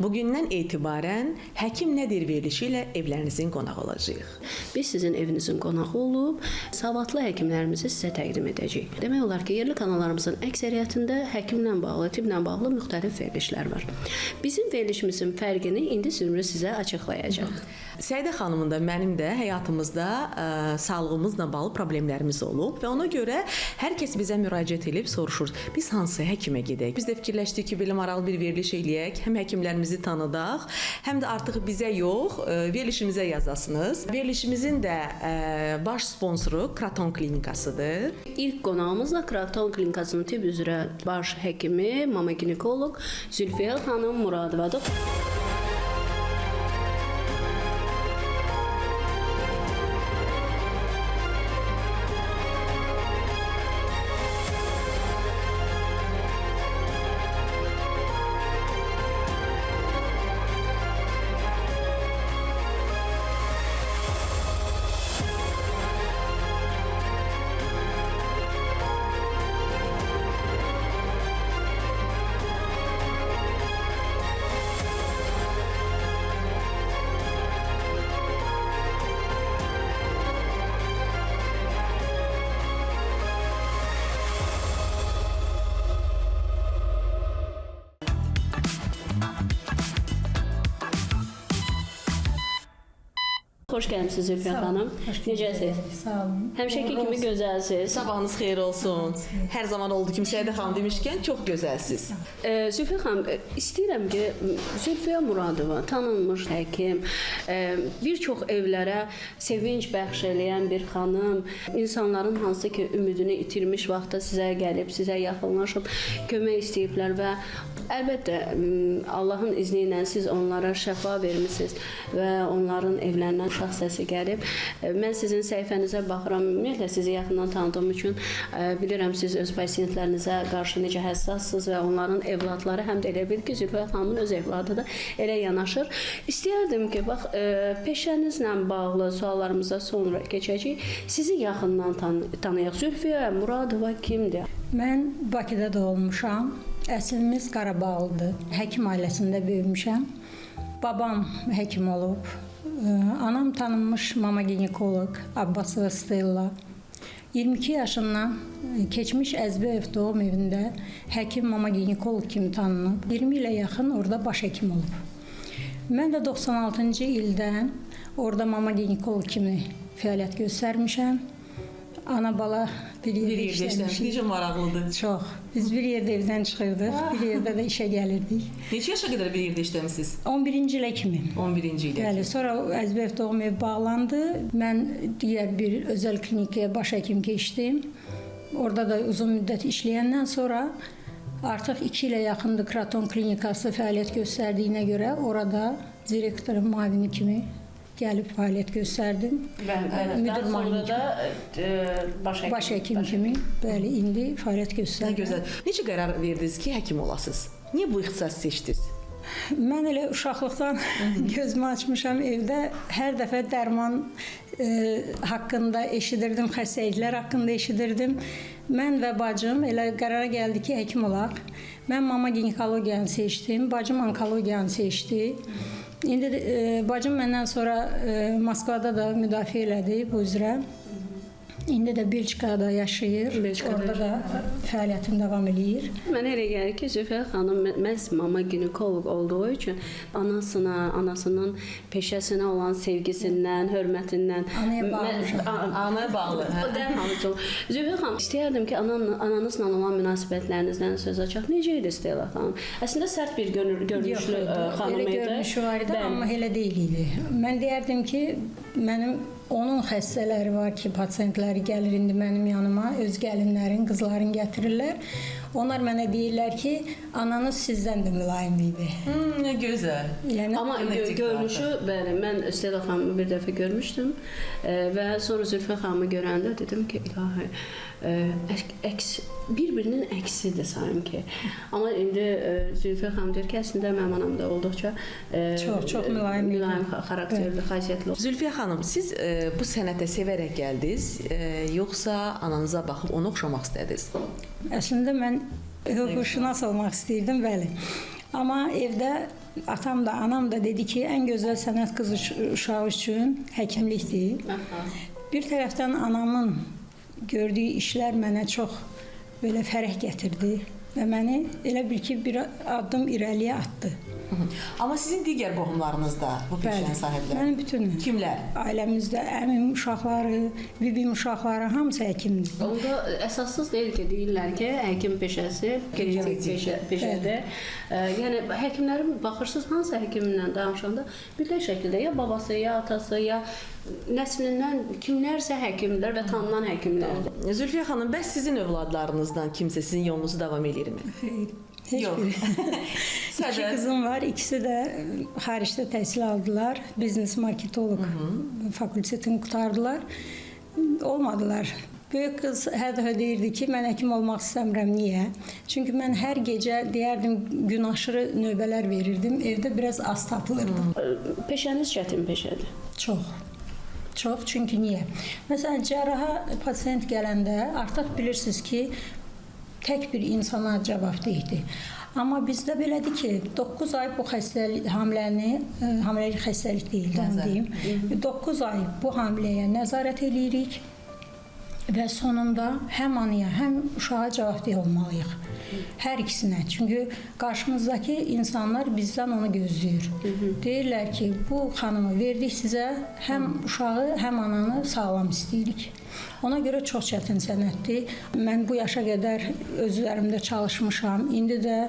Bugündən etibarən Həkim Nədir verilişi ilə evlərinizin qonağı olacağıq. Biz sizin evinizin qonağı olub, savadlı həkimlərimizi sizə təqdim edəcəyik. Demək olar ki, yerli kanallarımızın əksəriyyətində həkimlə bağlı, tibblə bağlı müxtəlif verilişlər var. Bizim verilişimizin fərqini indi Zümrü sizə açıqlayacaq. Səidə xanımın da, mənim də həyatımızda sağlığımızla bağlı problemlərimiz olub və ona görə hər kəs bizə müraciət edib soruşur, biz hansı həkimə gedək? Biz də fikirləşdik ki, belə maraqlı bir veriliş eləyək, həm həkimlərimizi tanıdaq, həm də artıq bizə yox, verilişimizə yazasınız. Verilişimizin də baş sponsoru Kraton Klinikasıdır. İlk qonağımızla Kraton Klinikasının tibb üzrə baş həkimi, mama ginekoloq Zülfiyə xanım Muradovadır. Xoş gəlmisiniz Zülfiyə xanım. Necəsiz? Sağ olun. Həmişəki kimi gözəlsiniz. Sabahınız xeyir olsun. Hər zaman oldu ki, Səidə xanım demişkən çox gözəlsiz. Zülfiyə xanım, istəyirəm ki, Zülfiyə Muradova tanınmış həkim, bir çox evlərə sevinç bəxş eləyən bir xanım, insanların hansı ki ümidini itirmiş vaxtda sizə gəlib, sizə yaxınlaşıb kömək istəyiblər və əlbəttə Allahın izni ilə siz onlara şəfa vermisiniz və onların evlərindən uşaq səsi gəlib. Mən sizin səhifənizə baxıram, ümumiyyətlə sizi yaxından tanıdığım üçün bilirəm siz öz pasientlərinizə qarşı necə həssassınız və onların evladları həm də elə bil ki, Zülfiyə xanımın öz evladı da elə yanaşır. İstəyərdim ki, bax, peşənizlə bağlı suallarımıza sonra keçəcəyik. Sizi yaxından tanıyaq. Zülfiyə Muradova kimdir? Mən Bakıda doğulmuşam. Əslimiz Qarabağlıdır. Həkim ailəsində böyümüşəm. Babam həkim olub. Anam tanınmış mama ginekoloq Abbasova Stella. 22 yaşından keçmiş Əzbəyev doğum evində həkim mama ginekoloq kimi tanınıb. 20 ilə yaxın orada baş həkim olub. Mən də 96-cı ildən orada mama ginekoloq kimi fəaliyyət göstərmişəm. Ana bala bir yerdə işləmişik. Necə maraqlıdır. Çox. Biz bir yerdə evdən çıxırdıq, bir yerdə də işə gəlirdik. Neçə yaşa qədər bir yerdə işləmisiniz? 11-ci ilə kimi. 11-ci ilə. Bəli, sonra Əzbəyev doğum evi bağlandı. Mən digər bir özəl klinikaya baş həkim keçdim. Orada da uzun müddət işləyəndən sonra artıq 2 ilə yaxındır Kraton Klinikası fəaliyyət göstərdiyinə görə orada direktorun müavini kimi gəlib fəaliyyət göstərdim. Müdür sonra da baş həkim kimi, bəli, indi fəaliyyət Nə göstərdim. gözəl. Necə qərar verdiniz ki, həkim olasınız? Niyə bu ixtisas seçdiniz? Mən elə uşaqlıqdan gözümü açmışam evdə. Hər dəfə dərman haqqında eşidirdim, xəstəliklər haqqında eşidirdim. Mən və bacım elə qərara gəldik ki, həkim olaq. Mən mama ginekologiyanı seçdim, bacım onkologiyanı seçdi. İndi bacım məndən sonra Moskvada da müdafiə elədi bu üzrə. İndi də Belçikada yaşayır. Orada da fəaliyyətim davam eləyir. Mənə elə gəlir ki, Zülfiyə xanım məhz mama ginekoloq olduğu üçün anasına, anasının peşəsinə olan sevgisindən, hörmətindən Anaya bağlıdır. Anaya bağlı. O dərhal çox. Zülfiyə xanım, istəyərdim ki, ananızla olan münasibətlərinizdən söz açaq. Necə idi Stella xanım? Əslində sərt bir görünüşlü xanım idi. Elə görünüşü var idi, amma elə deyil idi. Mən deyərdim ki, mənim onun xəstələri var ki, pasiyentləri gəlir indi mənim yanıma, öz gəlinlərin, qızların gətirirlər. Onlar mənə deyirlər ki, ananız sizdən də mülayim idi. Nə gözəl. Yəni, amma görünüşü, bəli, mən Stella xanımı bir dəfə görmüşdüm və sonra Zülfiyə xanımı görəndə dedim ki, ilahi, bir-birinin əksidir sanki. Amma indi Zülfiyə xanım deyir ki, əslində mənim anam da olduqca çox mülayim xarakterli, xasiyyətli. Zülfiyə xanım, siz bu sənətə sevərək gəldiniz, yoxsa ananıza baxıb ona oxşamaq istədiniz? Əslində mən hüquqşünas olmaq istəyirdim, bəli. Amma evdə atam da, anam da dedi ki, ən gözəl sənət qız uşağı üçün həkimlikdir. Bir tərəfdən anamın gördüyü işlər mənə çox belə fərəh gətirdi və məni elə bil ki, bir addım irəliyə atdı. Amma sizin digər qohumlarınız da bu peşənin sahibləri. Mənim bütün Kimlər? ailəmizdə əmim uşaqları, bibim uşaqları hamısı həkimdir. Onda əsassız deyil ki, deyirlər ki, həkim peşəsi genetik peşədir. Yəni həkimlərin baxırsınız hansı həkimlə danışanda mütləq şəkildə ya babası, ya atası, ya nəslindən kimlərsə həkimlər və tanınan həkimlərdir. Zülfiyə xanım, bəs sizin övladlarınızdan kimsə sizin yolunuzu davam edirmi? Xeyr. Heç Yox. biri. İki qızım var, ikisi də xaricdə təhsil aldılar. Biznes marketoloq fakültetini qurtardılar. Olmadılar. Böyük qız hər dəfə deyirdi ki, mən həkim olmaq istəmirəm. Niyə? Çünki mən hər gecə deyərdim, gün aşırı növbələr verirdim. Evdə biraz az tapılırdı. Peşəniz çətin peşədir. Çox. Çox. Çünki niyə? Məsələn, cərraha pasiyent gələndə artıq bilirsiniz ki, tək bir insana cavabdehdir. Amma bizdə belədir ki, 9 ay bu xəstəlik, hamiləlik xəstəlik deyil, onu deyim. 9 ay bu hamiləyə nəzarət eləyirik və sonunda həm anaya, həm uşağa cavabdeh olmalıyıq. Hər ikisinə. Çünki qarşımızdakı insanlar bizdən onu gözləyir. Deyirlər ki, bu xanımı verdik sizə, həm uşağı, həm ananı sağlam istəyirik. Ona görə çox çətin sənətdir. Mən bu yaşa qədər öz üzərimdə çalışmışam. İndi də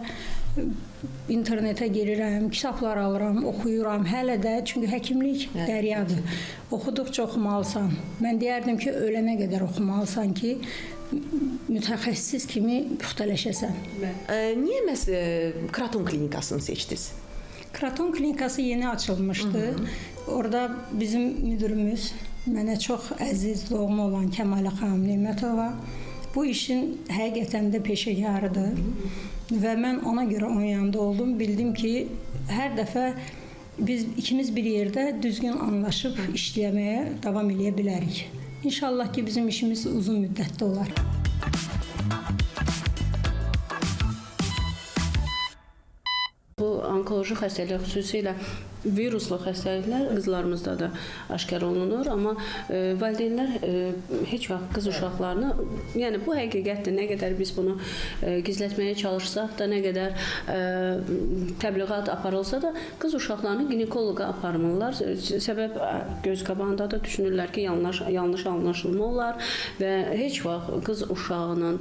internetə girirəm, kitablar alıram, oxuyuram hələ də. Çünki həkimlik dəryadır. Oxuduqca oxumalısan. Mən deyərdim ki, ölənə qədər oxumalısan ki, mütəxəssis kimi puxtələşəsən. Niyə məhz Kraton klinikasını seçdiniz? Kraton klinikası yeni açılmışdı. Orada bizim müdürümüz, mənə çox əziz, doğma olan Kəmalə xanım Nemətova bu işin həqiqətən də peşəkarıdır. Və mən ona görə onun yanında oldum. Bildim ki, hər dəfə biz ikimiz bir yerdə düzgün anlaşıb işləməyə davam edə bilərik. İnşallah ki, bizim işimiz uzun müddətli olar. Bu onkoloji xəstəlik, xüsusilə viruslu xəstəliklər qızlarımızda da aşkar olunur, amma valideynlər heç vaxt qız uşaqlarını, yəni bu həqiqətdir, nə qədər biz bunu gizlətməyə çalışsaq da, nə qədər təbliğat aparılsa da, qız uşaqlarını ginekoloqa aparmırlar. Səbəb göz qabağında da düşünürlər ki, yanlış anlaşılma olar və heç vaxt qız uşağının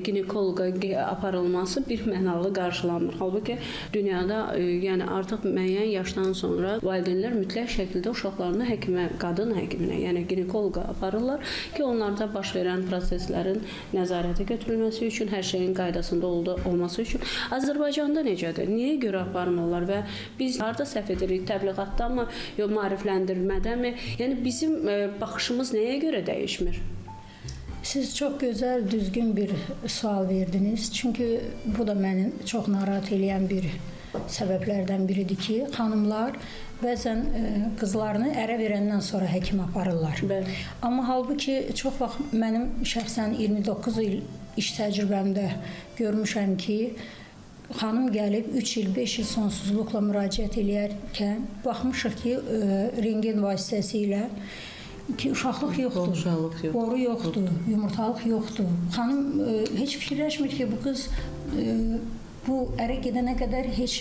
ginekoloqa aparılması bir mənalı qarşılanmır. Halbuki dünyada yəni artıq müəyyən yaşdan sonra valideynlər mütləq şəkildə uşaqlarını həkimə, qadın həkiminə, yəni ginekoloqa aparırlar ki, onlarda baş verən proseslərin nəzarətə götürülməsi üçün, hər şeyin qaydasında olması üçün. Azərbaycanda necədir? Niyə görə aparmırlar və biz harda səhv edirik? Təbliğatdanmı, yox maarifləndirmədənmi? Yəni bizim baxışımız nəyə görə dəyişmir? Siz çox gözəl, düzgün bir sual verdiniz. Çünki bu da məni çox narahat edən bir səbəblərdən biridir ki, xanımlar bəzən qızlarını ərə verəndən sonra həkim aparırlar. Bəli. Amma halbuki çox vaxt mənim şəxsən 29 il iş təcrübəmdə görmüşəm ki, xanım gəlib 3 il, 5 il sonsuzluqla müraciət eləyərkən baxmışıq ki, rengen vasitəsilə ki, uşaqlıq yoxdur, boru yoxdur, yumurtalıq yoxdur. Xanım heç fikirləşmir ki, bu qız bu ərə gedənə qədər heç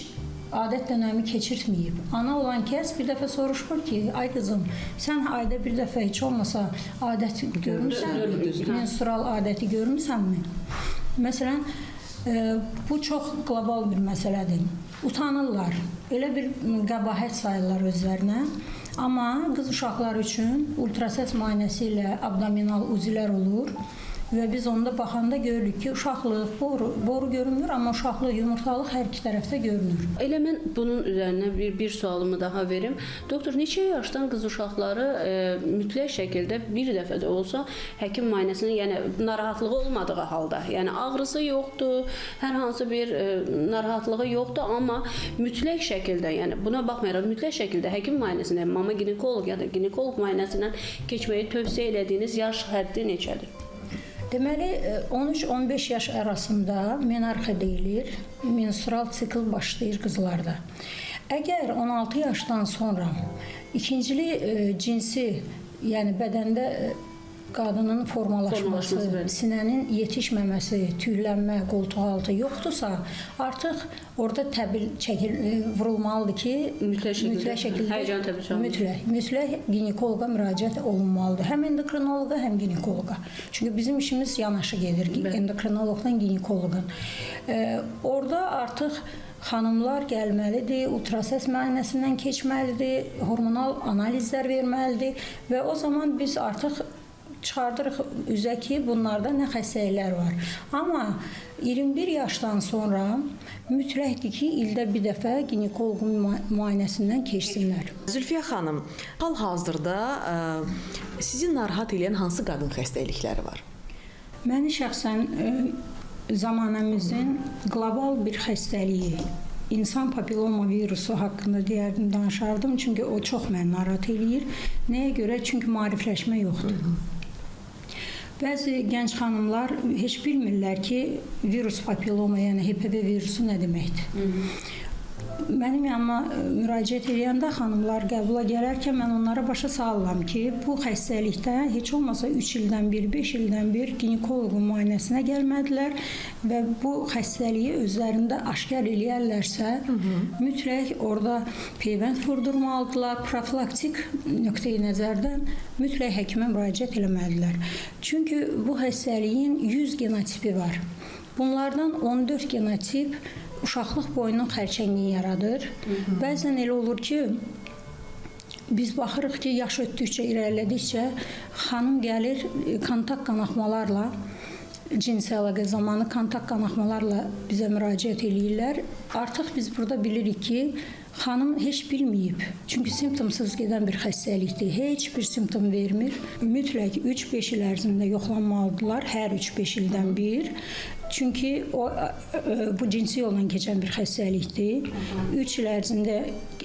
adət dönəmi keçirtməyib. Ana olan kəs bir dəfə soruşur ki, ay qızım, sən ayda bir dəfə heç olmasa adət görmüsənmi? Menstrual adəti görmüsənmi? Məsələn, bu çox qlobal bir məsələdir. Utanırlar, elə bir qəbahət sayırlar özlərinə. Amma qız uşaqları üçün ultrasəs müayinəsi ilə abdominal uzilər olur. Və biz onda baxanda görürük ki, uşaqlıq, boru görünmür, amma uşaqlıq, yumurtalıq hər iki tərəfdə görünür. Elə mən bunun üzərinə bir sualımı daha verim. Doktor, neçə yaşdan qız uşaqları mütləq şəkildə bir dəfə də olsa həkim müayinəsinin, yəni narahatlığı olmadığı halda, yəni ağrısı yoxdur, hər hansı bir narahatlığı yoxdur, amma mütləq şəkildə, yəni buna baxmayaraq mütləq şəkildə həkim müayinəsindən, mama ginekoloq ya da ginekoloq müayinəsindən keçməyi tövsiyə elədiyiniz yaş həddi neçədir? Deməli, 13-15 yaş arasında menarxa deyilir, menstrual sikl başlayır qızlarda. Əgər 16 yaşdan sonra ikincili cinsi, yəni bədəndə qadının formalaşması, sinənin yetişməməsi, tüylənmə, qoltuqaltı yoxdursa, artıq orada təbil vurulmalıdır ki, mütləq şəkildə mütləq ginekoloqa müraciət olunmalıdır. Həm endokrinoloqa, həm ginekoloqa. Çünki bizim işimiz yanaşı gedir, endokrinoloqdan ginekoloqa. Orada artıq xanımlar gəlməlidir, ultrasəs müayinəsindən keçməlidir, hormonal analizlər verməlidir və o zaman biz artıq çıxardırıq üzə ki, bunlarda nə xəstəliklər var. Amma 21 yaşdan sonra mütləqdir ki, ildə bir dəfə ginekoloqun müayinəsindən keçsinlər. Zülfiyə xanım, hal-hazırda sizi narahat edən hansı qadın xəstəlikləri var? Məni şəxsən zamanəmizin qlobal bir xəstəliyi, insan papilloma virusu haqqında deyərdim, danışardım. Çünki o çox məni narahat eləyir. Nəyə görə? Çünki maarifləşmə yoxdur. Bəzi gənc xanımlar heç bilmirlər ki, virus papilloma, yəni HPV virusu nə deməkdir. Mənim yanıma müraciət edəndə xanımlar qəbula gələrkən mən onlara başa salıram ki, bu xəstəlikdə heç olmasa 3 ildən bir, 5 ildən bir ginekoloqun müayinəsinə gəlmədilər və bu xəstəliyi özlərində aşkar eləyərlərsə, mütləq orada peyvənd vurdurmalıdırlar, profilaktik nöqteyi nəzərdən mütləq həkimə müraciət eləməlidirlər. Çünki bu xəstəliyin 100 genotipi var. Bunlardan 14 genotip uşaqlıq boyunun xərçəngliyi yaradır. Bəzən elə olur ki, biz baxırıq ki, yaş ötdükcə, irəlilədikcə xanım gəlir kontakt qanaxmalarla, cinsi əlaqə zamanı kontakt qanaxmalarla bizə müraciət eləyirlər. Artıq biz burada bilirik ki, xanım heç bilməyib. Çünki simptomsuz gedən bir xəstəlikdir. Heç bir simptom vermir. Mütləq 3-5 il ərzində yoxlanmalıdırlar, hər 3-5 ildən bir. Çünki bu cinsi yolla keçən bir xəstəlikdir. 3 il ərzində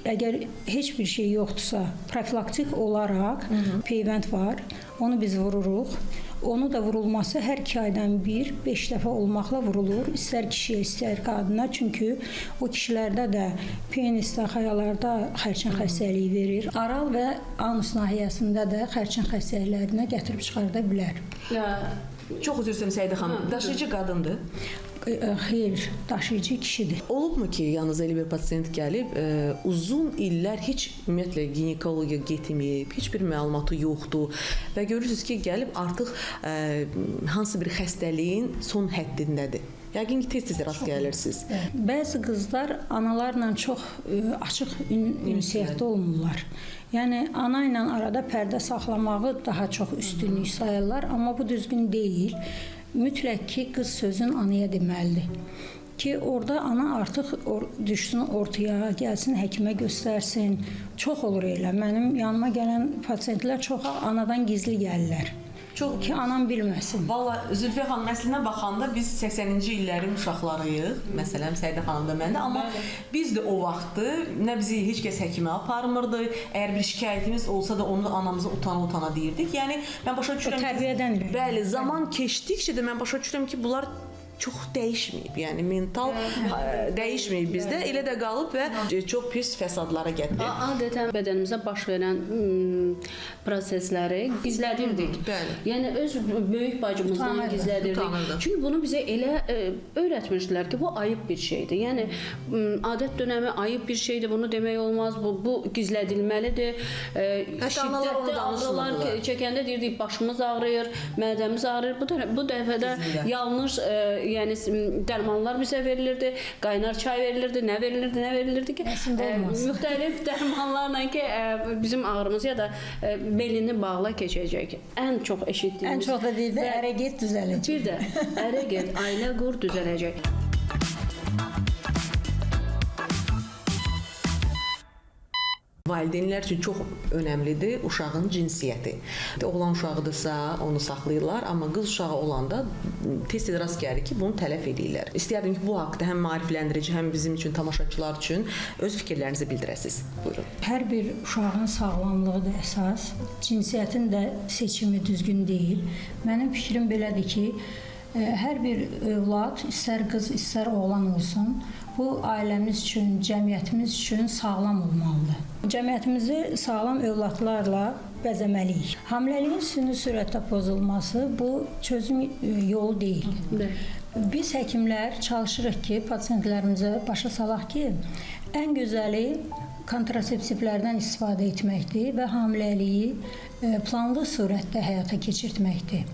əgər heç bir şey yoxdursa, profilaktik olaraq peyvənd var. Onu biz vururuq. Onu da vurulması hər 2 aydan bir, 5 dəfə olmaqla vurulur. İstər kişiyə, istər qadına. Çünki o kişilərdə də penisdə, xayalarda xərçəng xəstəliyi verir. Aral və anus nahiyəsində də xərçəng xəstəliklərinə gətirib çıxarda bilər. Çox üzr istəyirəm Səidə xanım. Daşıyıcı qadındır? Xeyr, daşıyıcı kişidir. Olubmu ki, yanınıza elə bir pasiyent gəlib, uzun illər heç ümumiyyətlə ginekologiya getməyib, heç bir məlumatı yoxdur və görürsünüz ki, gəlib artıq hansı bir xəstəliyin son həddindədir. Yəqin ki, tez-tez rast gəlirsiniz. Bəzi qızlar analarla çox açıq ünsiyyətdə olmurlar. Yəni, ana ilə arada pərdə saxlamağı daha çox üstünlük sayırlar, amma bu düzgün deyil. Mütləq ki, qız sözün anaya deməlidir. Ki, orada ana artıq düşsün ortaya, gəlsin həkimə göstərsin. Çox olur elə. Mənim yanıma gələn pasiyentlər çox anadan gizli gəlirlər. Ki, anam bilməsin. Valla, Zülfiyə xanım, əslinə baxanda biz 80-ci illərin uşaqlarıyıq. Məsələn, Səidə xanım da məndə. Amma biz də o vaxtı nə bizi heç kəs həkimə aparmırdı. Əgər bir şikayətimiz olsa da onu anamıza utana-utana deyirdik. Yəni, mən başa düşürəm ki, tərbiyədən irəli. Bəli, zaman keçdikcə də mən başa düşürəm ki, bunlar çox dəyişməyib. Yəni mental dəyişməyib bizdə. Elə də qalıb və çox pis fəsadlara gətirib. Adətən bədənimizə baş verən prosesləri gizlədirdik. Yəni öz böyük bacımızdan gizlədirdik. Çünki bunu bizə elə öyrətmişdilər ki, bu ayıb bir şeydir. Yəni adət dönəmi ayıb bir şeydir. Bunu demək olmaz. Bu gizlədilməlidir. Şiddətli ağrılar çəkəndə deyirdik, başımız ağrıyır, mədəmiz ağrıyır. Bu dəfədə yanlış yəni dərmanlar bizə verilirdi, qaynar çay verilirdi, nə verilirdi ki, müxtəlif dərmanlarla ki, bizim ağrımız ya da belini bağla keçəcək. Ən çox eşitdiyimiz. Ən çox da deyirdi, ərə get düzələcək. Bir də ərə get, ailə qur düzələcək. Valideynlər üçün çox önəmlidir uşağın cinsiyyəti. Oğlan uşağıdırsa onu saxlayırlar, amma qız uşağı olanda tez-tez rast gəlir ki, bunu tələf edirlər. İstəyərdim ki, bu haqqda həm maarifləndirici, həm bizim üçün, tamaşaçılar üçün öz fikirlərinizi bildirəsiniz. Buyurun. Hər bir uşağın sağlamlığı da əsas, cinsiyyətin də seçimi düzgün deyil. Mənim fikrim belədir ki, hər bir övlad, istər qız, istər oğlan olsun, bu ailəmiz üçün, cəmiyyətimiz üçün sağlam olmalıdır. Cəmiyyətimizi sağlam övladlarla bəzəməliyik. Hamiləliyin süni sürətdə pozulması bu çözüm yolu deyil. Biz həkimlər çalışırıq ki, pasientlərimizə başa salaq ki, ən gözəli kontrasepsivlərdən istifadə etməkdir və hamiləliyi planlı surətdə həyata keçirtməkdir.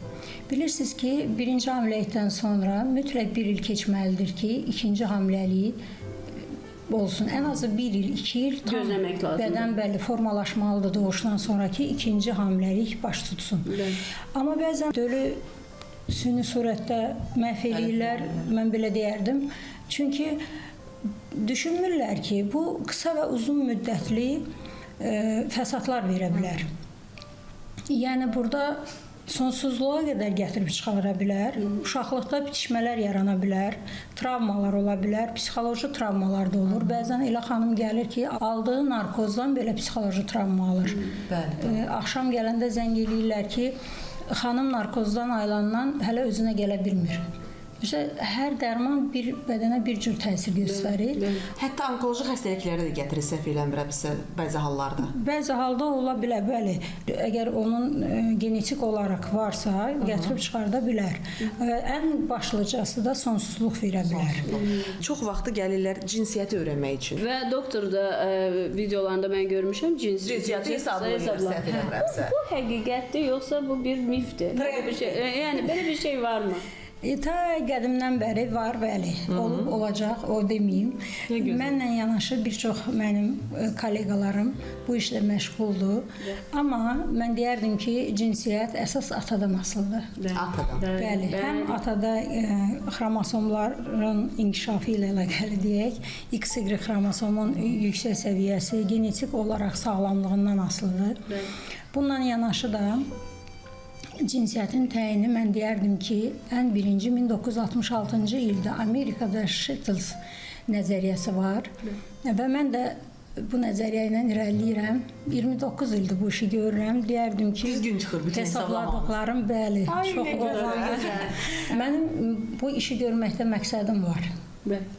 Bilirsiniz ki, birinci hamiləlikdən sonra mütləq 1 il keçməlidir ki, ikinci hamiləliyi olsun. Ən azı 1 il, 2 il tam bədən bəli formalaşmalıdır doğuşdan sonraki ikinci hamiləlik baş tutsun. Amma bəzən dölü süni surətdə məhv eləyirlər, mən belə deyərdim. Çünki düşünmürlər ki, bu qısa və uzun müddətli fəsadlar verə bilər. Yəni burada sonsuzluğa qədər gətirib çıxara bilər. Uşaqlıqda bitişmələr yarana bilər, travmalar ola bilər, psixoloji travmalar da olur. Bəzən elə xanım gəlir ki, aldığı narkozdan belə psixoloji travma alır. Axşam gələndə zəng eləyirlər ki, xanım narkozdan ayılandan hələ özünə gələ bilmir. Hər dərman bir bədənə bir cür təsir göstərir. Hətta onkoloji xəstəliklərə də gətirir, səhv eləmirəmsə, bəzi hallarda. Bəzi halda ola bilər, bəli. Əgər onun genetik olaraq varsa, gətirib çıxarda bilər. Ən başlıcası da sonsuzluq verə bilər. Çox vaxtı gəlirlər cinsiyyəti öyrənmək üçün. Və doktor da videolarında mən görmüşəm, Cinsiyyəti hesablayırlar. Bu həqiqətdir, yoxsa bu bir mifdir? Yəni belə bir şey varmı? Ta qədimdən bəri var, bəli. Olub, olacaq, o deməyim. Mənlə yanaşı bir çox mənim kolleqalarım bu işlə məşğuldur. Amma mən deyərdim ki, cinsiyyət əsas atadan asılıdır. Atadan. Bəli, həm atada xromosomların inkişafı ilə əlaqəli deyək, XY xromosomun yüksək səviyyəsi genetik olaraq sağlamlığından asılıdır. Bununla yanaşı da cinsiyyətin təyini mən deyərdim ki, ən birinci 1966-cı ildə Amerikada Shettles nəzəriyyəsi var və mən də bu nəzəriyyə ilə irəliləyirəm. 29 ildir bu işi görürəm. Deyərdim ki, düzgün çıxır bütün hesablamalarım, bəli, çox olmalı. Mənim bu işi görməkdə məqsədim var.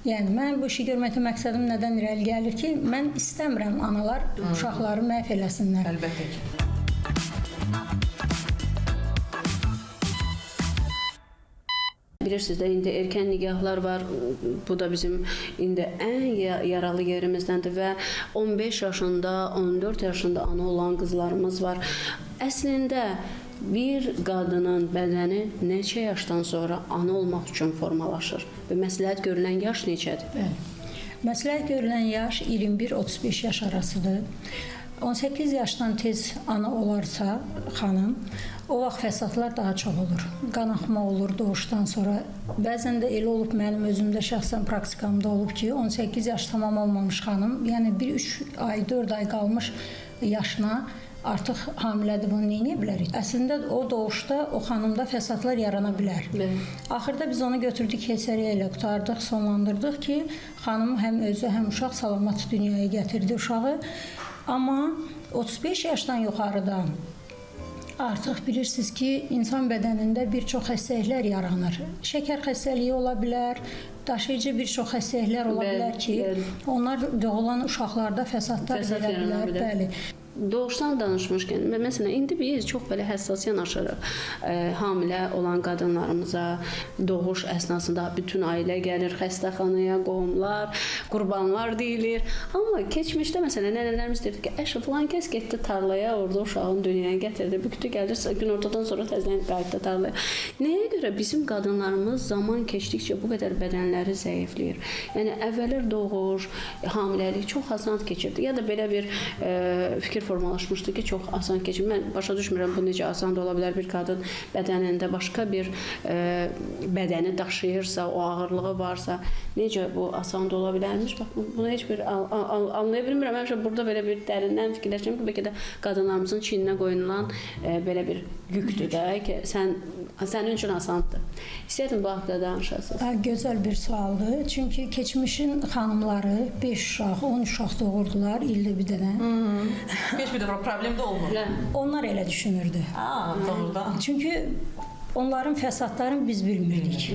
Yəni, mən bu işi görməkdə məqsədim nədən irəli gəlir ki, mən istəmirəm analar uşaqları məhv eləsinlər. Əlbəttə ki. Bilirsiniz də, indi erkən nigahlar var. Bu da bizim indi ən yaralı yerimizdəndir və 15 yaşında, 14 yaşında ana olan qızlarımız var. Əslində, bir qadının bədəni neçə yaşdan sonra ana olmaq üçün formalaşır və məsləhət görülən yaş neçədir? Bəli. Məsləhət görülən yaş 21-35 yaş arasıdır. 18 yaşdan tez ana olarsa xanım, o vaxt fəsadlar daha çox olur. Qanaxma olur doğuşdan sonra. Bəzən də elə olub, mənim özümdə şəxsən praktikamda olub ki, 18 yaş tamam olmamış xanım, yəni 1-3 ay, 4 ay qalmış yaşına artıq hamilədir, bunu neyə bilərik? Əslində o doğuşda o xanımda fəsadlar yarana bilər. Axırda biz onu götürdük, keysəriyyə ilə qurtardıq, sonlandırdıq ki, xanım həm özü, həm uşaq salamat dünyaya gətirdi uşağı. Amma 35 yaşdan yuxarıda artıq bilirsiniz ki, insan bədənində bir çox xəstəliklər yaranır. Şəkər xəstəliyi ola bilər, daşıyıcı bir çox xəstəliklər ola bilər ki, onlar doğulan uşaqlarda fəsadlar verə bilər. Bəli. Doğuşdan danışmışkən, məsələn, indi biz çox belə həssas yanaşırıq hamilə olan qadınlarımıza, doğuş əsnasında bütün ailə gəlir, xəstəxanaya, qohumlar, qurbanlar deyilir. Amma keçmişdə, məsələn, nənələrimiz deyirdi ki, əşi, filan kəs getdi tarlaya, orada uşağın dünyaya gətirdi, bükdü, gəlir, gün ortadan sonra təzələn qayıtdı tarlaya. Nəyə görə bizim qadınlarımız zaman keçdikcə bu qədər bədənləri zəifləyir? Yəni, əvvəllər doğuş, hamiləlik çox asan keçirdi. Ya da belə bir fikir formalaşmışdı ki, çox asan keçir. Mən başa düşmürəm, bu necə asan da ola bilər. Bir qadın bədənində başqa bir bədəni daşıyırsa, o ağırlığı varsa, necə bu asan da ola bilərmiş? Bax, bunu heç bir anlaya bilmirəm. Həmişə burada belə bir dərindən fikirləşirəm ki, bəlkə də qadınlarımızın çiyninə qoyulan belə bir yükdür də ki, sənin üçün asandır. İstəyirdim bu haqda danışasınız. Gözəl bir sualdır. Çünki keçmişin xanımları 5 uşaq, 10 uşaq doğurdular ildə bir dənə. Heç bir də problem də olmur. Onlar elə düşünürdü. Doğrudan. Çünki onların fəsadlarını biz bilmirdik.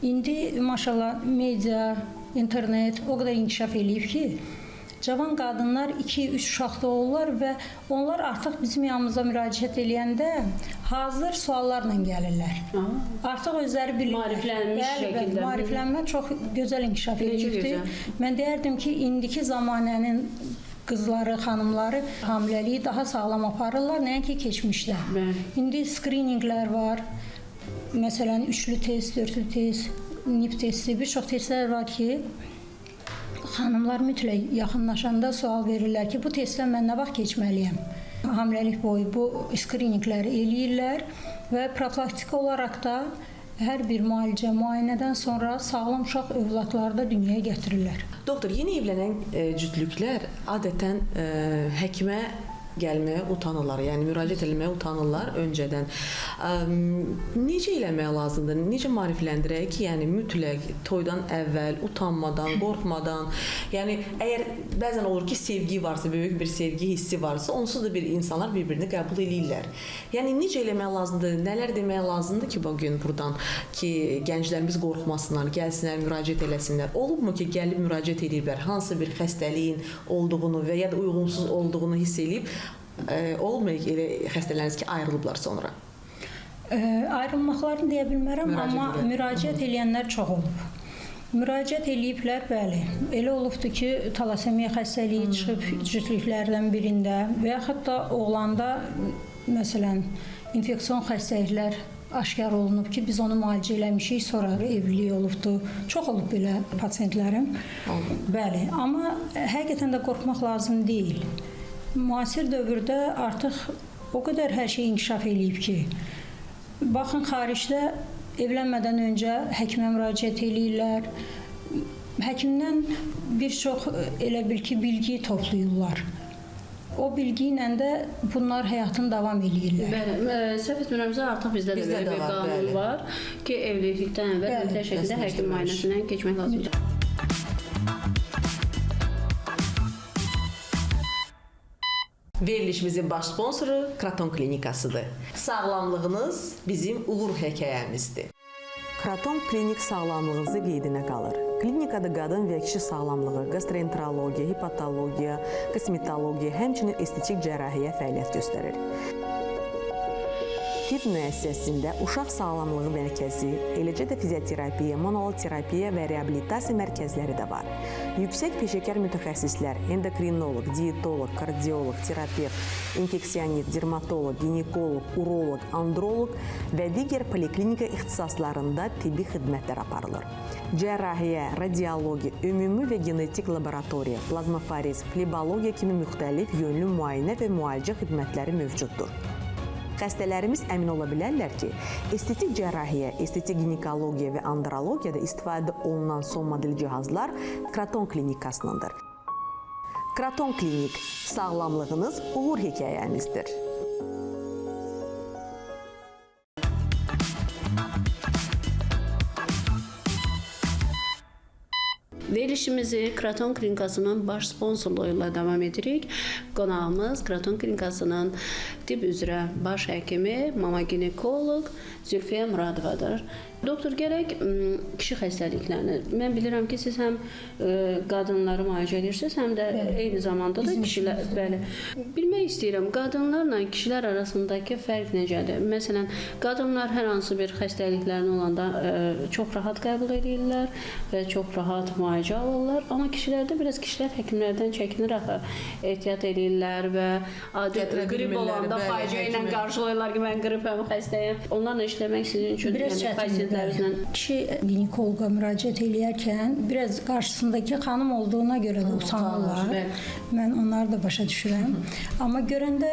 İndi maşallah media, internet o qədər inkişaf eləyib ki, cavan qadınlar 2-3 uşaqda olurlar və onlar artıq bizim yanımıza müraciət eləyəndə hazır suallarla gəlirlər. Artıq özləri bilirlər. Maariflənmiş şəkildə. Maariflənmə çox gözəl inkişaf eləyibdir. Mən deyərdim ki, indiki zamanənin qızları, xanımları hamiləliyi daha sağlam aparırlar, nəinki keçmişdə. İndi skrininqlər var. Məsələn, 3-lü test, 4-lü test, NIP testi, bir çox testlər var ki, xanımlar mütləq yaxınlaşanda sual verirlər ki, bu testdən mən nə vaxt keçməliyəm? Hamiləlik boyu bu skrininqləri eləyirlər və profilaktik olaraq da hər bir müalicə, müayinədən sonra sağlam uşaq övladları da dünyaya gətirirlər. Doktor, yeni evlənən cütlüklər adətən həkimə gəlməyə utanırlar, yəni müraciət etməyə utanırlar öncədən. Necə eləmək lazımdır? Necə maarifləndirək ki, yəni mütləq toydan əvvəl utanmadan, qorxmadan, yəni əgər bəzən olur ki, sevgi varsa, böyük bir sevgi hissi varsa, onsuz da bir insanlar bir-birini qəbul eləyirlər. Yəni necə eləmək lazımdır? Nələr demək lazımdır ki, bu gün burdan ki, gənclərimiz qorxmasınlar, gəlsinlər, müraciət eləsinlər. Olubmu ki, gəlib müraciət ediblər, hansı bir xəstəliyin olduğunu və ya da uyğunsuz olduğunu hiss eləyib, olubmu elə xəstələriniz ki, ayrılıblar sonra? Ayrılmaqlarını deyə bilmərəm, amma müraciət eləyənlər çox olub. Müraciət eləyiblər, bəli. Elə olubdur ki, talasemiya xəstəliyi çıxıb cütlüklərdən birində və yaxud da oğlanda, məsələn, infeksion xəstəliklər aşkar olunub ki, biz onu müalicə eləmişik, sonra evlilik olubdur. Çox olub belə pasiyentlərim. Bəli, amma həqiqətən də qorxmaq lazım deyil. Müasir dövrdə artıq o qədər hər şey inkişaf eləyib ki, baxın, xaricdə evlənmədən öncə həkimə müraciət eləyirlər. Həkimdən bir çox elə bil ki, bilgi toplayırlar. O bilgi ilə də bunlar həyatını davam eləyirlər. Bəli, səhv etmirəmsə artıq bizdə də belə bir qanun var ki, evlilikdən əvvəl mütləq şəkildə həkim müayinəsindən keçmək lazımdır. Verilişimizin baş sponsoru Kraton Klinikasıdır. Sağlamlığınız bizim uğur hekayəmizdir. Kraton Klinik sağlamlığınızı qeydinə qalır. Klinikada qadın və kişi sağlamlığı, gastroenterologiya, hepatologiya, kosmetologiya, həmçinin estetik cərrahiyyə fəaliyyət göstərir. Tibb müəssisəsində uşaq sağlamlığı mərkəzi, eləcə də fizioterapiya, manual terapiya və reabilitasiya mərkəzləri də var. Yüksək peşəkar mütəxəssislər, endokrinoloq, diyetoloq, kardioloq, terapevt, infeksionist, dermatoloq, ginekoloq, uroloq, androloq və digər poliklinika ixtisaslarında tibbi xidmətlər aparılır. Cərrahiyyə, radiologiya, ümumi və genetik laboratoriya, plazmaforez, flebologiya kimi müxtəlif yönlü müayinə və müalicə xidmətləri mövcuddur. Xəstələrimiz əmin ola bilərlər ki, estetik cərrahiyyə, estetik ginekologiya və andrologiyada istifadə olunan son model cihazlar Kraton Klinikasınındır. Kraton Klinik, sağlamlığınız uğur hekayəmizdir. Verilişimizi Kraton Klinikasının baş sponsorluğu ilə davam edirik. Qonağımız Kraton Klinikasının tibb üzrə baş həkimi, mama ginekoloq Zülfiyə Muradovadır. Doktor, gərək kişi xəstəliklərini, mən bilirəm ki, siz həm qadınları müalicə edirsiniz, həm də eyni zamanda da kişilər, bəli. Bilmək istəyirəm, qadınlarla kişilər arasındakı fərq necədir? Məsələn, qadınlar hər hansı bir xəstəliklərini olanda çox rahat qəbul edirlər və çox rahat müalicə alırlar, amma kişilərdə biraz kişilər həkimlərdən çəkinir axı, ehtiyat edirlər və adi qrip olanda faciə ilə qarşılayırlar ki, mən qripəm, xəstəyəm. Onlarla işləmək sizin üçün Kişi ginekoloqa müraciət eləyərkən biraz qarşısındakı xanım olduğuna görə də utanırlar. Mən onları da başa düşürəm. Amma görəndə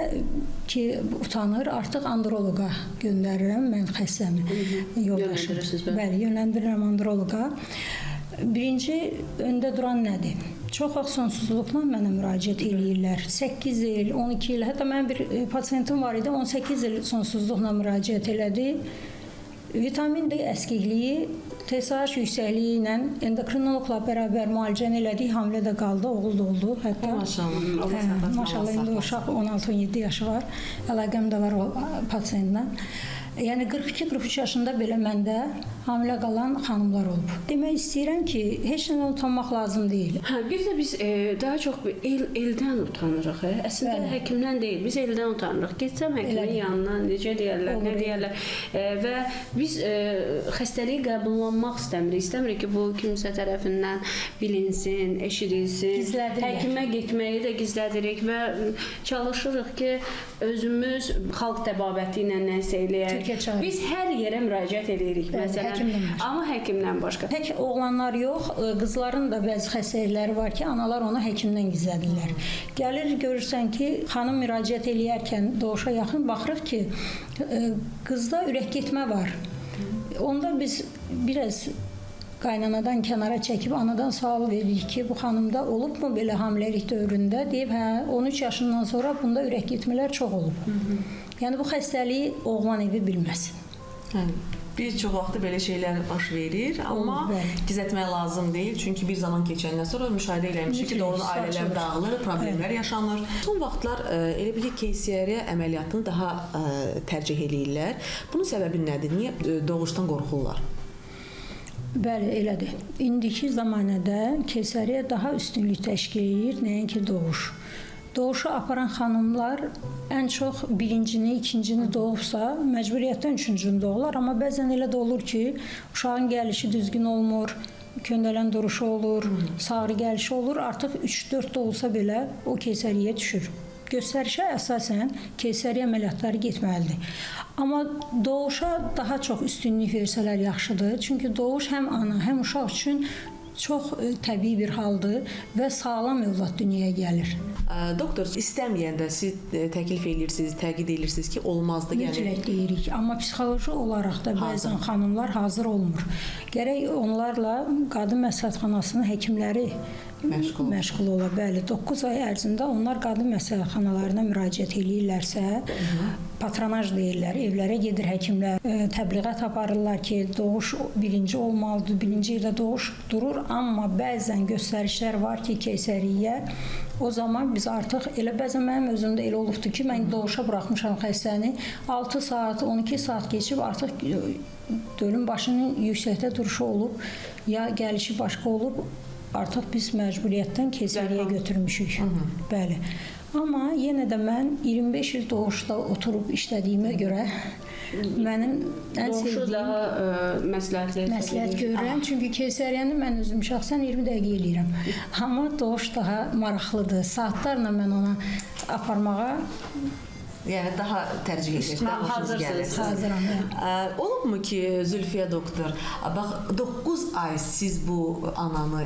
ki, utanır, artıq androloqa göndərirəm mən xəstəmi. Bəli, yönləndirirəm androloqa. Birinci öndə duran nədir? Çox vaxt sonsuzluqla mənə müraciət eləyirlər. 8 il, 12 il, hətta mənim bir pasiyentim var idi, 18 il sonsuzluqla müraciət elədi. Vitamin D əskikliyi, TSH yüksəkliyi ilə endokrinoloqla bərabər müalicəni elədik, hamilə də qaldı, oğul da oldu. Hətta maşallah indi uşaq 16-17 yaşı var. Əlaqəm də var o pasiyentlə. Yəni 42-43 yaşında belə məndə hamilə qalan xanımlar olub. Demək istəyirəm ki, heç nədən utanmaq lazım deyil. Hə, bir də biz daha çox eldən utanırıq. Əslində Bəli. həkimdən deyil, biz eldən utanırıq. Getsəm həkimin Elədir. yanına necə deyərlər, Olur, nə deyərlər və biz xəstəliyi qəbullanmaq istəmirik. İstəmirik ki, bu kimsə tərəfindən bilinsin, eşidilsin. Gizlədirlər. Həkimə getməyi də gizlədirik və çalışırıq ki, özümüz xalq təbabəti ilə nəsə eləyək. Türkiyə çağırır. Biz hər yerə müraciət edirik Bəli, məsələn. həkimdən başqa. Amma həkimdən başqa. Tək oğlanlar yox, qızların da bəzi xəstəlikləri var ki, analar onu həkimdən gizlədirlər. Gəlir görürsən ki, xanım müraciət eləyərkən doğuşa yaxın baxırıq ki, qızda ürək getmə var. Onda biz biraz qaynanadan kənara çəkib anadan sual veririk ki, bu xanımda olubmu belə hamiləlik dövründə? Deyib, hə, 13 yaşından sonra bunda ürək getmələr çox olub. Yəni bu xəstəliyi oğlan evi bilməsin. Hə, bir çox vaxtı belə şeylər baş verir, amma Olur, bəli. gizlətmək lazım deyil. Çünki bir zaman keçəndən sonra müşahidə eləmişik ki, Mütləq, doğrudan ailələr saçılır. dağılır, problemlər yaşanır. Son vaxtlar elə bil ki, keysəriyyə əməliyyatını daha tərcih eləyirlər. Bunun səbəbi nədir? Niyə doğuşdan qorxurlar? Bəli, elədir. İndiki zamanədə keysəriyyə daha üstünlük təşkil edir, nəinki doğuş. Doğuşu aparan xanımlar ən çox birincini, ikincini doğubsa, məcburiyyətdən üçüncünü doğurlar, amma bəzən elə də olur ki, uşağın gəlişi düzgün olmur, köndələn duruşu olur, sağrı gəlişi olur, artıq 3-4 də olsa belə o keysəriyyəyə düşür. Göstərişə əsasən keysəriyyə əməliyyatları getməlidir. Amma doğuşa daha çox üstünlük versələr yaxşıdır. Çünki doğuş həm ana, həm uşaq üçün çox təbii bir haldır və sağlam övlad dünyaya gəlir. Doktor, istəməyəndə siz təklif edirsiniz, təkid edirsiniz ki, olmazdı. Mütləq deyirik, amma psixoloji olaraq da bəzən xanımlar hazır olmur. Gərək onlarla qadın məsləhətxanasının həkimləri məşğul ola. Bəli, 9 ay ərzində onlar qadın məsləhətxanalarına müraciət eləyirlərsə, patronaj deyirlər, evlərə gedir həkimlər, təbliğat aparırlar ki, doğuş birinci olmalıdır, birinci ildə doğuş durur, amma bəzən göstərişlər var ki, keysəriyyə, o zaman biz artıq, elə bəzən mənim özümdə elə olubdur ki, mən doğuşa buraxmışam xəstəni, 6 saat, 12 saat keçib artıq dölün başının yüksəkdə duruşu olub, ya gəlişi başqa olub, artıq biz məcburiyyətdən keysəriyyə götürmüşük. Bəli. Amma yenə də mən 25 il doğuşda oturub işlədiyimə görə mənim ən Doğuşu daha məsləhət görürəm. Çünki keysəriyyəni mən özüm şəxsən 20 dəqiqə eləyirəm. Amma doğuş daha maraqlıdır. Saatlarla mən ona aparmağa Yəni daha tərcih edirsiniz, hazırsınız. hazıram. Olubmu ki, Zülfiyə doktor, bax 9 ay siz bu ananı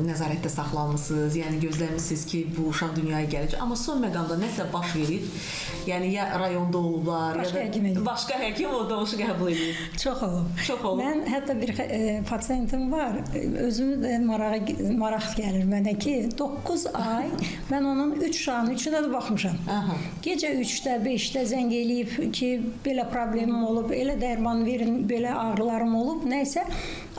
nəzarətdə saxlamısınız, yəni gözləmisiniz ki, bu uşaq dünyaya gələcək, amma son məqamda nəsə baş verir. Yəni ya rayonda olublar, Başqa ya həkim da edir. başqa həkim o doğuşu qəbul edir. Çox olub. Çox olub. Mən hətta bir pasiyentim var. Özümü də maraq gəlir mənə ki, 9 ay mən onun 3 uşağının üçünə də baxmışam. Aha. Gecə 3-də, 5-də zəng eləyib ki, belə problemim olub, elə dərman verin, belə ağrılarım olub, nəysə,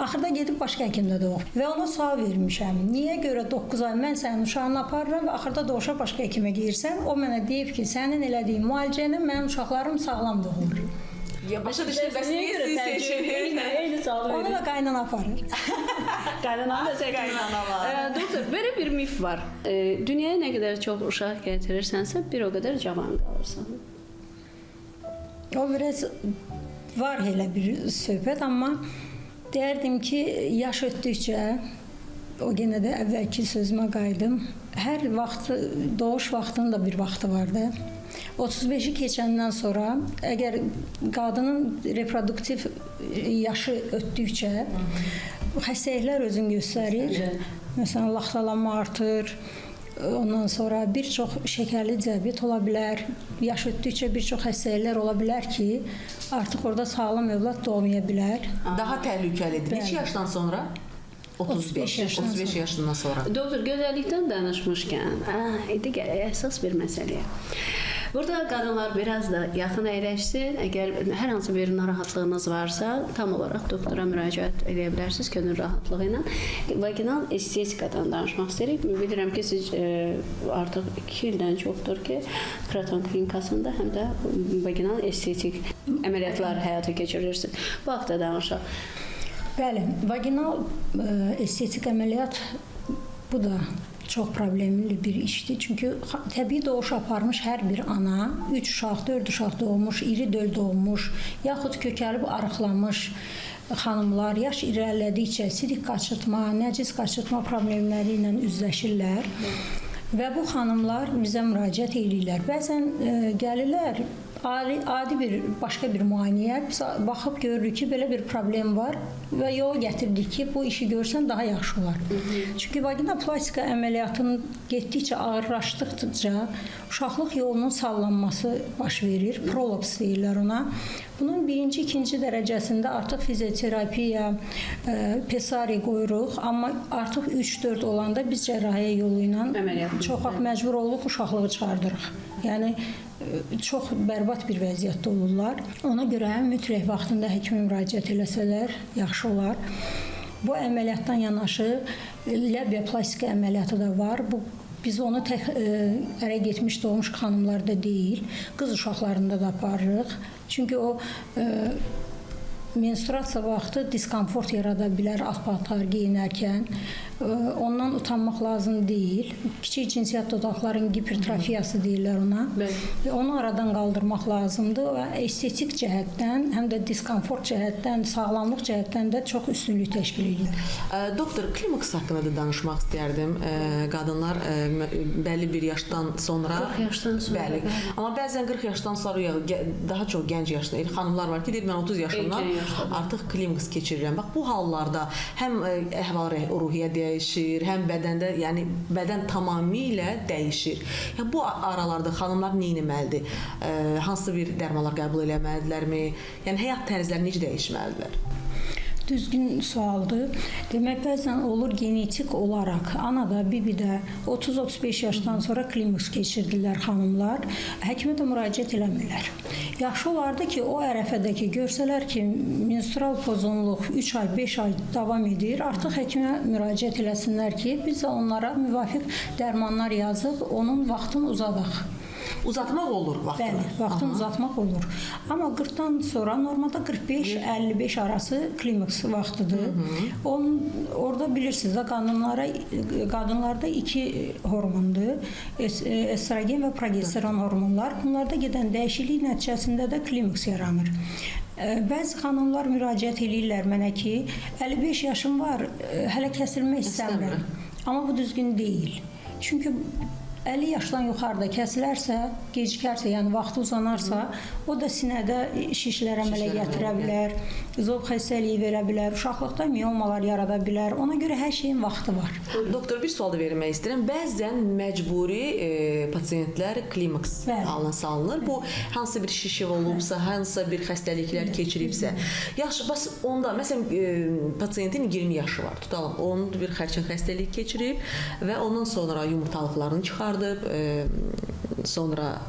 axırda gedib başqa həkimdə doğub. Və ona sual vermişəm. Niyə görə 9 ay mən sənin uşağını aparıram və axırda doğuşa başqa həkimə geyirsən? O mənə deyib ki, sənin elədiyin müalicəni mənim uşaqlarım sağlam doğulur. Ya başa düşdüm, bəs niyə siz seçirsiniz? Eyni sual Onu da qaynana aparır. Qaynananı da Qaynanalar. Doktor, belə bir mif var. Dünyaya nə qədər çox uşaq gətirirsənsə, bir o qədər cavan qalırsan. O biraz var elə bir söhbət, amma deyərdim ki, yaş ötdükcə o yenə də əvvəlki sözümə qayıdım. Hər vaxt doğuş vaxtının da bir vaxtı vardı. 35-i keçəndən sonra əgər qadının reproduktiv yaşı ötdükcə xəstəliklər özünü göstərir. Məsələn, laxtalanma artır. Ondan sonra bir çox şəkərli diabet ola bilər. Yaş ötdükcə bir çox xəstəliklər ola bilər ki, artıq orada sağlam övlad doğmaya bilər. Daha təhlükəlidir. Neçə yaşdan sonra? 35 yaşından sonra. Doktor, gözəllikdən danışmışkən, indi gələk əsas bir məsələyə. Burada qadınlar biraz da yaxın əyləşsin. Əgər hər hansı bir narahatlığınız varsa, tam olaraq doktora müraciət edə bilərsiniz könül rahatlığı ilə. Vaginal estetikadan danışmaq istəyirik. Bilirəm ki, siz artıq 2 ildən çoxdur ki, Kraton klinikasında həm də vaginal estetik əməliyyatlar həyata keçirirsiniz. Bu haqda danışaq. Bəli, vaginal estetik əməliyyat bu da çox problemli bir işdir. Çünki təbii doğuş aparmış hər bir ana 3 uşaq, 4 uşaq doğmuş, iri döl doğmuş, yaxud kökəlib arıqlamış xanımlar yaş irəlilədikcə sidik qaçırtma, nəcis qaçırtma problemləri ilə üzləşirlər. Və bu xanımlar bizə müraciət edirlər. Bəzən gəlirlər, adi bir başqa bir müayinəyə biz baxıb görürük ki, belə bir problem var və yola gətirdik ki, bu işi görsən daha yaxşı olar. Çünki vaginal plastika əməliyyatının getdikcə ağırlaşdıqca uşaqlıq yolunun sallanması baş verir. Prolaps deyirlər ona. Bunun birinci, ikinci dərəcəsində artıq fizioterapiya, pesari qoyuruq, amma artıq 3-4 olanda biz cərrahiyyə yolu ilə çox vaxt məcbur oluruq uşaqlığı çıxardırıq. Yəni çox bərbad bir vəziyyətdə olurlar. Ona görə mütləq vaxtında həkimə müraciət eləsələr yaxşı olar. Bu əməliyyatdan yanaşı labiaplastika əməliyyatı da var. Biz onu tək ərə getmiş doğmuş xanımlarda deyil, qız uşaqlarında da aparırıq. Çünki o menstruasiya vaxtı diskomfort yarada bilər alt paltar geyinərkən. Ondan utanmaq lazım deyil. Kiçik cinsiyyət dodaqların hipertrofiyası deyirlər ona. Və onu aradan qaldırmaq lazımdır və estetik cəhətdən, həm də diskomfort cəhətdən, sağlamlıq cəhətdən də çox üstünlük təşkil edir. Doktor, klimaks haqqında da danışmaq istərdim. Qadınlar bəlli bir yaşdan sonra 40 yaşdan sonra. Bəli. Amma bəzən 40 yaşdan sonra daha çox gənc yaşda xanımlar var ki, deyir mən 30 yaşımdan artıq klimaks keçirirəm. Bax bu hallarda həm əhval-ruhiyyə dəyişir, həm bədəndə, yəni bədən tamamilə dəyişir. Yəni bu aralarda xanımlar nə etməlidir? Hansı bir dərmanlar qəbul etməlidirlərmi? Yəni həyat tərzləri necə dəyişməlidirlər? Düzgün sualdır. Demək, bəzən olur genetik olaraq anada, bibidə 30-35 yaşdan sonra klimaks keçirdirlər xanımlar. Həkimə də müraciət eləmirlər. Yaxşı olardı ki, o ərəfədəki görsələr ki, menstrual pozğunluq 3 ay, 5 ay davam edir, artıq həkimə müraciət eləsinlər ki, biz də onlara müvafiq dərmanlar yazıb onun vaxtını uzadaq. Uzatmaq olur vaxtını. Bəli, vaxtını uzatmaq olur. Amma 40-dan sonra normalda 45-55 arası klimaks vaxtıdır. Orada bilirsiniz də qadınlarda 2 hormondur. Estrogen və progesteron hormonlar. Bunlarda gedən dəyişiklik nəticəsində də klimaks yaranır. Bəzi xanımlar müraciət edirlər mənə ki, 55 yaşım var, hələ kəsilmək istəmirəm. Amma bu düzgün deyil. Çünki 50 yaşdan yuxarıda kəsilərsə, gecikərsə, yəni vaxtı uzanarsa, o da sinədə şişlər əmələ gətirə bilər, zob xəstəliyi verə bilər, uşaqlıqda miomalar yarada bilər. Ona görə hər şeyin vaxtı var. Doktor, bir sual da vermək istəyirəm. Bəzən məcburi pasiyentlər klimaks halına salınır. Bu hansı bir şişi olubsa, hansı bir xəstəliklər keçiribsə. Yaxşı, bəs onda məsələn pasiyentin 20 yaşı var. Tutalım, onun bir xərçəng xəstəliyi keçirib və ondan sonra yumurtalıqlarını çıxarıb, sonra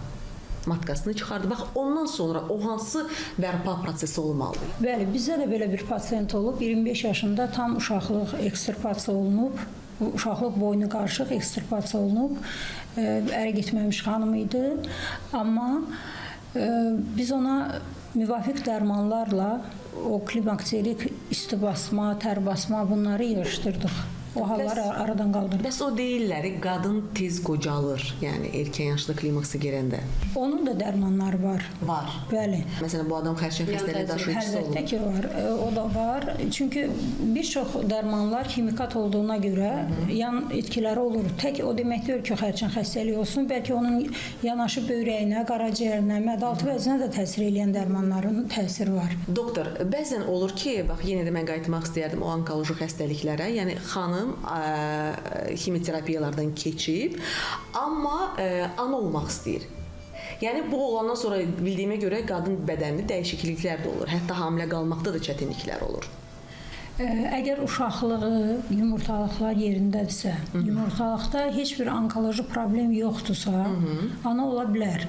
matkasını çıxardı. Bax, ondan sonra o hansı bərpa prosesi olmalıdır? Bəli, bizdə də belə bir pasiyent olub. 25 yaşında tam uşaqlıq ekstirpasiya olunub. Uşaqlıq boynu qarışıq ekstirpasiya olunub. Ərə getməmiş xanım idi. Amma biz ona müvafiq dərmanlarla o klimakterik üstü basma, tər basma bunları yığışdırdıq. O halları aradan qaldırdı. Bəs o deyirlər, qadın tez qocalır, yəni erkən yaşda klimaksa girəndə. Onun da dərmanları var. Var. Bəli. Məsələn, bu adam xərçəng xəstəliyi daşıyıcısı olur. Əlbəttə ki, var. O da var. Çünki bir çox dərmanlar kimikat olduğuna görə yan etkiləri olur. Tək o demək deyil ki, xərçəng xəstəliyi olsun, bəlkə onun yanaşı böyrəyinə, qaraciyərinə, mədaltı vəzinə də təsir edən dərmanların təsiri var. Doktor, bəzən olur ki, bax yenə də mən qayıtmaq istəyərdim o onkoloji xəstəliklərə. Yəni xanım kimyoterapiyalardan keçib, amma ana olmaq istəyir. Yəni bu olandan sonra bildiyimə görə qadın bədənində dəyişikliklər də olur. Hətta hamilə qalmaqda da çətinliklər olur. Əgər uşaqlığı, yumurtalıqlar yerindədirsə, yumurtalıqda heç bir onkoloji problem yoxdursa, ana ola bilər.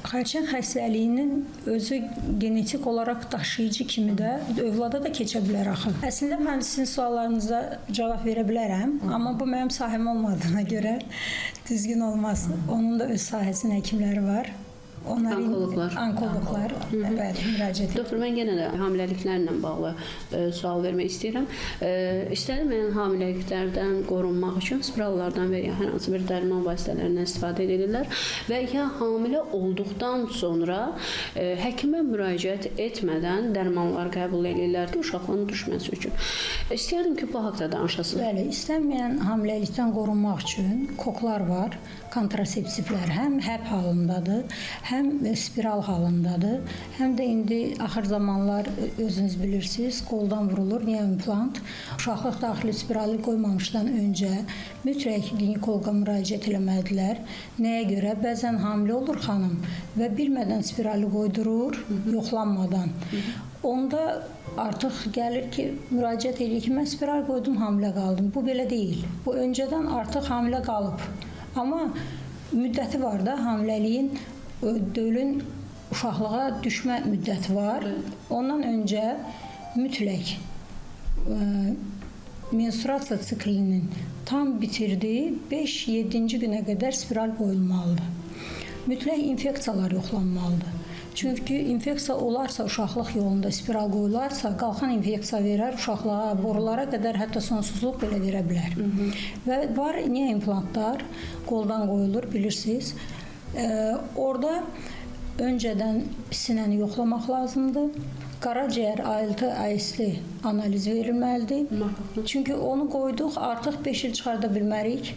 Xərçəng xəstəliyinin özü genetik olaraq daşıyıcı kimi də övlada da keçə bilər axı. Əslində mən sizin suallarınıza cavab verə bilərəm, amma bu mənim sahəm olmadığına görə düzgün olmaz. Onun da öz sahəsinin həkimləri var. Onkoloqlar, bəli, müraciət edir. Doktor, mən yenə də hamiləliklərlə bağlı sual vermək istəyirəm. İstənilməyən hamiləliklərdən qorunmaq üçün spirallardan və ya hər hansı bir dərman vasitələrindən istifadə edirlər və ya hamilə olduqdan sonra həkimə müraciət etmədən dərmanlar qəbul edirlər ki, uşaqların düşməsi üçün. İstəyirəm ki, bu haqqda danışasınız. Bəli, istənməyən hamiləlikdən qorunmaq üçün koklar var, kontrasepsivlər həm həb halındadır, həm spiral halındadır, həm də indi axır zamanlar özünüz bilirsiniz, qoldan vurulur neoimplant. Uşaqlıq daxili spirali qoymamışdan öncə mütləq ginekoloqa müraciət etməlidirlər. Nəyə görə? Bəzən hamilə olur xanım və bilmədən spirali qoydurur, yoxlanmadan. Onda artıq gəlir ki, müraciət edir ki, mən spiral qoydum, hamilə qaldım. Bu belə deyil. Bu öncədən artıq hamilə qalıb. Amma müddəti var da, hamiləliyin dölün uşaqlığa düşmə müddəti var. Ondan öncə mütləq menstruasiya siklinin tam bitirdiyi 5-7-ci günə qədər spiral qoyulmalıdır. Mütləq infeksiyalar yoxlanmalıdır. Çünki infeksiya olarsa, uşaqlıq yolunda spiral qoyularsa, qalxan infeksiya verər uşaqlığa, borulara qədər, hətta sonsuzluq belə verə bilər. Və var neoimplantlar, qoldan qoyulur, bilirsiniz. Orada öncədən sinəni yoxlamaq lazımdır. Qaraciyər, ALT, AST analiz verilməlidir. Çünki onu qoyduq, artıq 5 il çıxarda bilmərik.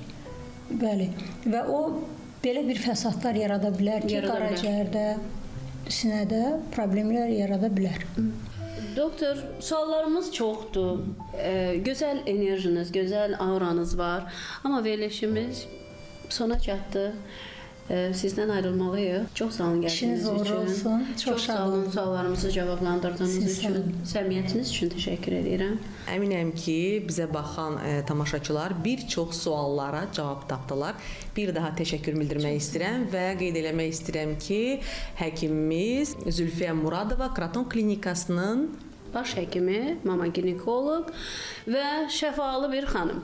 Bəli. Və o belə bir fəsadlar yarada bilər ki, qaraciyərdə, sinədə problemlər yarada bilər. Doktor, suallarımız çoxdur. Gözəl enerjiniz, gözəl auranız var. Amma verilişimiz sona çatdı. Sizdən ayrılmalıyıq. Çox sağ olun gəldiyiniz üçün. Çox sağ olun suallarımızı cavablandırdığınız üçün. Səmiyyətiniz üçün təşəkkür edirəm. Əminəm ki, bizə baxan tamaşaçılar bir çox suallara cavab tapdılar. Bir daha təşəkkür bildirmək istəyirəm və qeyd eləmək istəyirəm ki, həkimimiz Zülfiyə Muradova Kraton klinikasının baş həkimi, mama ginekoloq və şəfalı bir xanım.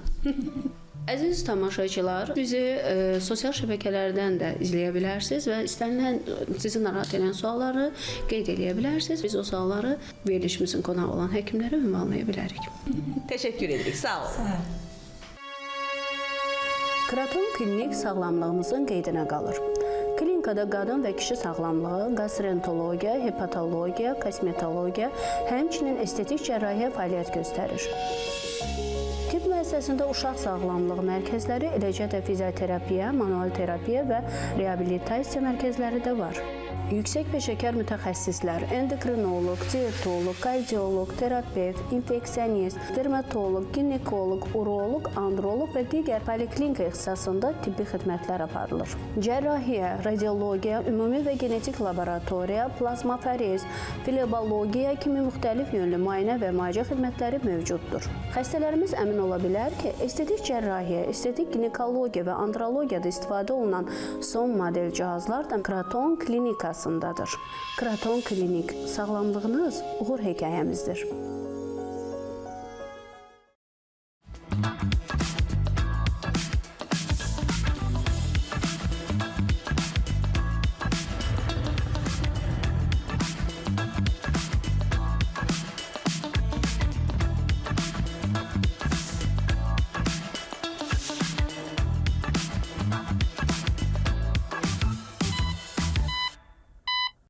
Əziz tamaşaçılar, bizi sosial şəbəkələrdən də izləyə bilərsiniz və istənilən sizi narahat edən sualları qeyd edə bilərsiniz. Biz o sualları verilişimizin qonağı olan həkimlərə ünvanlaya bilərik. Təşəkkür edirik. Sağ olun. Sağ olun. Kraton klinik sağlamlığımızın qeydinə qalır. Klinikada qadın və kişi sağlamlığı, gastroenterologiya, hepatologiya, kosmetologiya, həmçinin estetik cərrahiyyə fəaliyyət göstərir. Tibb müəssisəsində uşaq sağlamlığı mərkəzləri, eləcə də fizioterapiya, manual terapiya və reabilitasiya mərkəzləri də var. Yüksək peşəkar mütəxəssislər, endokrinoloq, diyetoloq, kardioloq, terapevt, infeksionist, dermatoloq, ginekoloq, uroloq, androloq və digər poliklinika ixtisasında tibbi xidmətlər aparılır. Cərrahiyyə, radiologiya, ümumi və genetik laboratoriya, plazmaferez, flebologiya kimi müxtəlif yönlü müayinə və müalicə xidmətləri mövcuddur. Xəstələrimiz əmin ola bilər ki, estetik cərrahiyyə, estetik ginekologiya və andrologiyada istifadə olunan son model cihazlardan Kraton klinikasındadır. Kraton klinik, sağlamlığınız uğur hekayəmizdir.